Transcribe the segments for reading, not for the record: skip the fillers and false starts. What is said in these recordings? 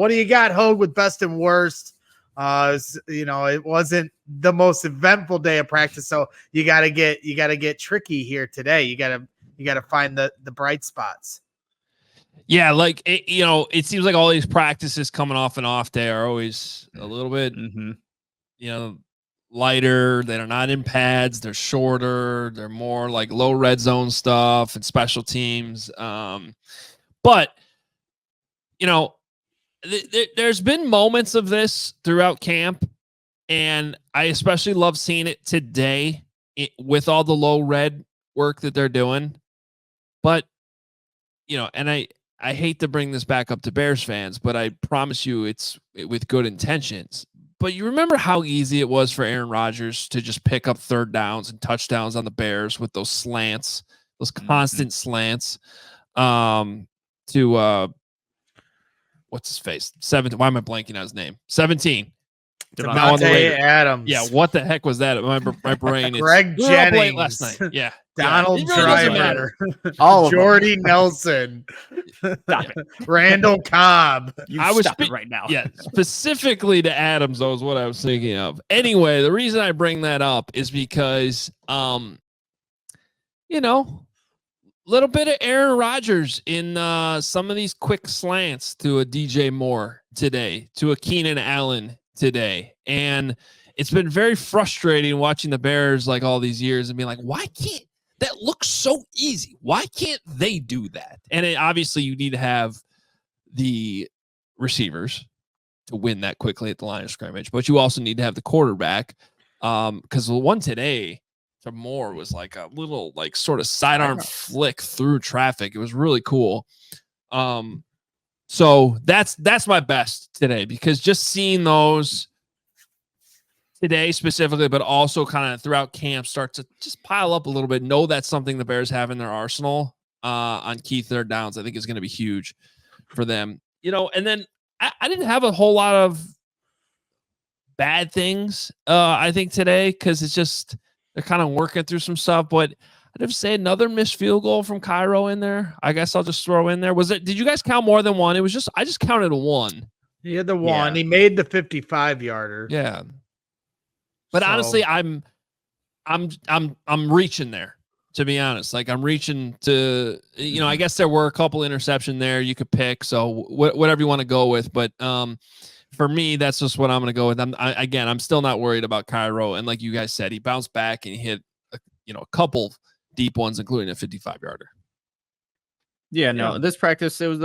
what do you got, Hoge, with best and worst? It wasn't the most eventful day of practice, so you gotta get tricky here today. You gotta find the bright spots. Yeah, like it seems like all these practices coming off an off day are always a little bit, lighter. They're not in pads. They're shorter. They're more like low red zone stuff and special teams. But there's been moments of this throughout camp, and I especially love seeing it today with all the low red work that they're doing. But and I hate to bring this back up to Bears fans, but I promise you it's with good intentions. But you remember how easy it was for Aaron Rodgers to just pick up third downs and touchdowns on the Bears with those slants, those constant slants, to what's his face? 17. Why am I blanking on his name? 17. Davante Adams. Yeah, what the heck was that? My brain is Greg Jennings last night. Yeah. Donald Driver. All of Jordy Nelson. Randall Cobb. I was right now. Yeah, specifically to Adams, though, is what I was thinking of. Anyway, the reason I bring that up is because little bit of Aaron Rodgers in some of these quick slants to a DJ Moore today, to a Keenan Allen today. And it's been very frustrating watching the Bears like all these years and being like, why can't that look so easy? Why can't they do that? And obviously you need to have the receivers to win that quickly at the line of scrimmage, but you also need to have the quarterback. Because the one today to Moore was like a little like sort of sidearm flick through traffic. It was really cool. So that's my best today, because just seeing those today specifically, but also kind of throughout camp, start to just pile up a little bit. Know that's something the Bears have in their arsenal on key third downs. I think is going to be huge for them. And then I didn't have a whole lot of bad things, I think, today, because it's just they're kind of working through some stuff. But I'd have to say another missed field goal from Cairo in there. I guess I'll just throw in there. Did you guys count more than one? I just counted a one. He had the one. Yeah. He made the 55-yarder. Yeah. But honestly, I'm reaching there, to be honest. Like, I'm reaching to, I guess there were a couple interceptions there you could pick. So whatever you want to go with. But for me, that's just what I'm going to go with. I'm still not worried about Cairo. And like you guys said, he bounced back and he hit, a couple deep ones, including a 55-yarder. Yeah, no, this practice, it was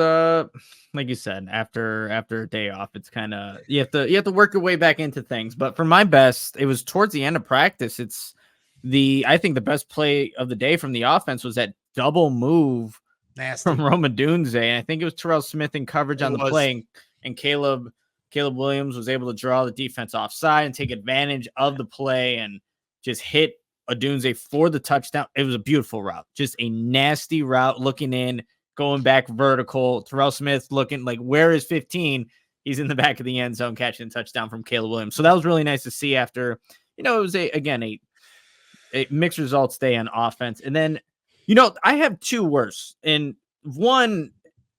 like you said, after a day off, it's kind of you have to work your way back into things. But for my best, it was towards the end of practice. I think the best play of the day from the offense was that double move from Odunze. And I think it was Terrell Smith in coverage on the play, and Caleb Williams was able to draw the defense offside and take advantage of the play and just hit Odunze for the touchdown. It was a beautiful route, just a nasty route, looking in, going back vertical. Terrell Smith looking like, where is 15? He's in the back of the end zone catching a touchdown from Caleb Williams. So that was really nice to see after, it was a mixed results day on offense. And then, I have two worse, and one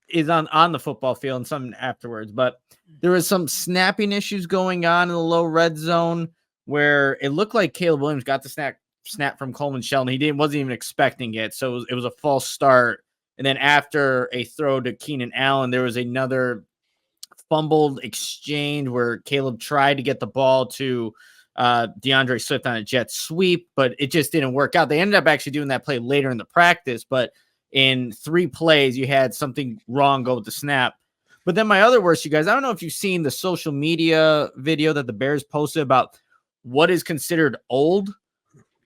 is on the football field and some afterwards, but there was some snapping issues going on in the low red zone where it looked like Caleb Williams got the snap from Coleman Shelton. He wasn't even expecting it. So it was a false start. And then after a throw to Keenan Allen, there was another fumbled exchange where Caleb tried to get the ball to DeAndre Swift on a jet sweep, but it just didn't work out. They ended up actually doing that play later in the practice, but in 3 plays, you had something wrong go with the snap. But then my other worst, you guys, I don't know if you've seen the social media video that the Bears posted about what is considered old.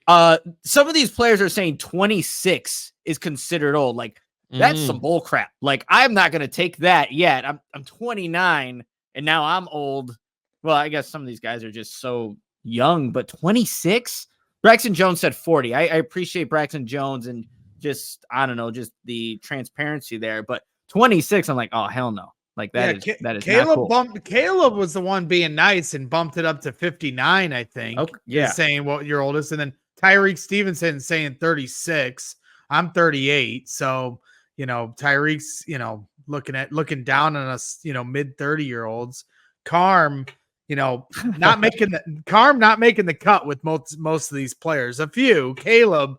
Some of these players are saying 26 is considered old. Like, that's some bull crap. Like, I'm not going to take that yet. I'm 29 and now I'm old. Well, I guess some of these guys are just so young, but 26? Braxton Jones said 40. I appreciate Braxton Jones and just, I don't know, just the transparency there, but 26, I'm like, oh, hell no. Like, that is Caleb not cool. Caleb was the one being nice and bumped it up to 59, I think. Okay, yeah. Saying what your oldest, and then Tyreek Stevenson saying 36. I'm 38. So, Tyreek's, looking down on us, mid 30-year-olds. Carm, not making the cut with most of these players. A few, Caleb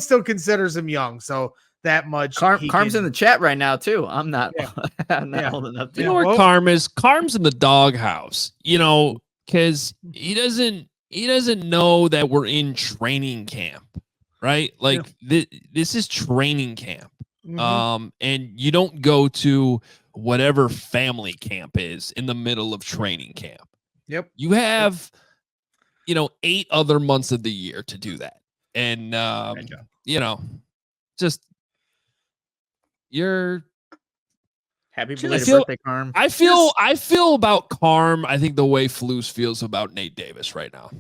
still considers him young, so that much. Carm's in the chat right now too. I'm not. Yeah. I'm not holding up. You know where Carm is? Carm's in the doghouse. Because he doesn't know that we're in training camp, right? Like this is training camp. Mm-hmm. And you don't go to whatever family camp is in the middle of training camp. Yep. You have, 8 other months of the year to do that. And, just you're happy belated birthday, Carm. I feel about Carm, I think the way Flus feels about Nate Davis right now.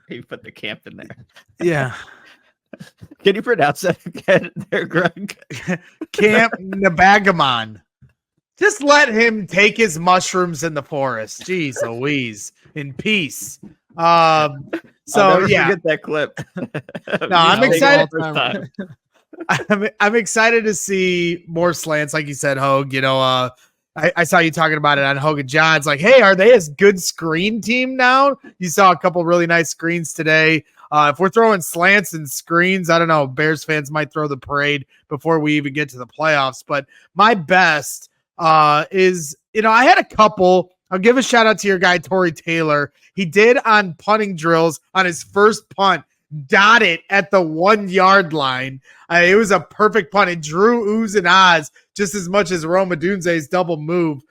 You put the camp in there. Yeah. Can you pronounce that again there, Greg? Camp Nabagamon. Just let him take his mushrooms in the forest. Jeez Louise. In peace. I'll never forget that clip. No, I'm excited. I'm excited to see more slants, like you said, Hoge. I saw you talking about it on Hoge and John's. Like, hey, are they a good screen team now? You saw a couple really nice screens today. If we're throwing slants and screens, I don't know. Bears fans might throw the parade before we even get to the playoffs. But my best is, I had a couple. I'll give a shout out to your guy, Torrey Taylor. He did on punting drills on his first punt, dot it at the 1 yard line. It was a perfect punt. It drew oohs and ahs just as much as Odunze's double move.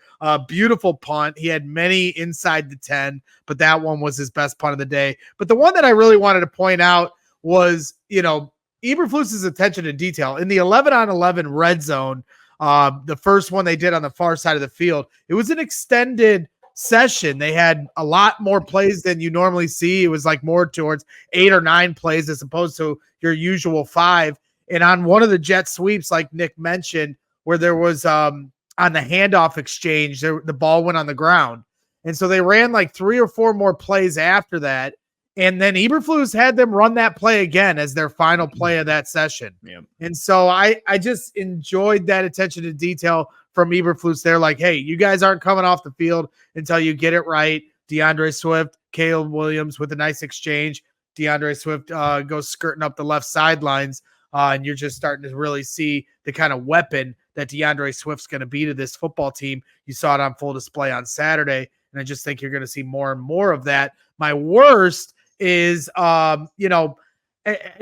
Beautiful punt. He had many inside the 10, but that one was his best punt of the day. But the one that I really wanted to point out was, Eberflus's attention to detail. In the 11-on-11 red zone, the first one they did on the far side of the field, it was an extended session. They had a lot more plays than you normally see. It was like more towards 8 or 9 plays as opposed to your usual 5. And on one of the jet sweeps, like Nick mentioned, where there was on the handoff exchange, the ball went on the ground. And so they ran like 3 or 4 more plays after that. And then Eberflus had them run that play again as their final play of that session. Yeah. And so I just enjoyed that attention to detail from Eberflus. They're like, hey, you guys aren't coming off the field until you get it right. DeAndre Swift, Caleb Williams with a nice exchange. DeAndre Swift goes skirting up the left sidelines. And you're just starting to really see the kind of weapon that DeAndre Swift's going to be to this football team. You saw it on full display on Saturday, and I just think you're going to see more and more of that. My worst is, there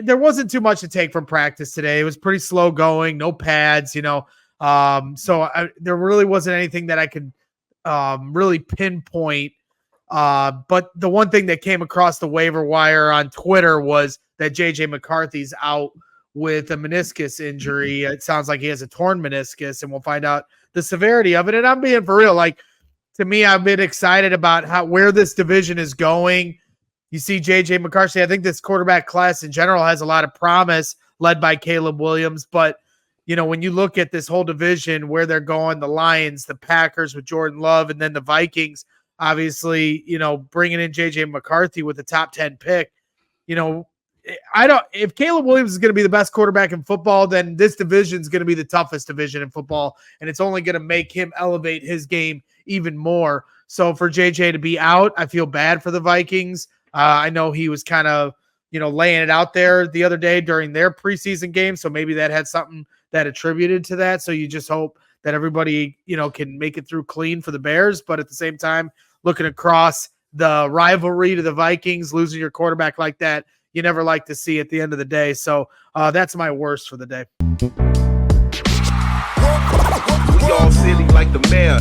wasn't too much to take from practice today. It was pretty slow going, no pads, there really wasn't anything that I could really pinpoint. But the one thing that came across the waiver wire on Twitter was that J.J. McCarthy's out with a meniscus injury. It sounds like he has a torn meniscus, and we'll find out the severity of it. And I'm being for real. Like, to me, I've been excited about where this division is going. You see J.J. McCarthy. I think this quarterback class in general has a lot of promise, led by Caleb Williams. But, when you look at this whole division, where they're going, the Lions, the Packers with Jordan Love, and then the Vikings, obviously, bringing in J.J. McCarthy with the top 10 pick, if Caleb Williams is going to be the best quarterback in football, then this division is going to be the toughest division in football, and it's only going to make him elevate his game even more. So for JJ to be out, I feel bad for the Vikings. I know he was kind of, laying it out there the other day during their preseason game. So maybe that had something that attributed to that. So you just hope that everybody, can make it through clean for the Bears. But at the same time, looking across the rivalry to the Vikings, losing your quarterback like that, you never like to see at the end of the day. So that's my worst for the day. We all silly like the mayor.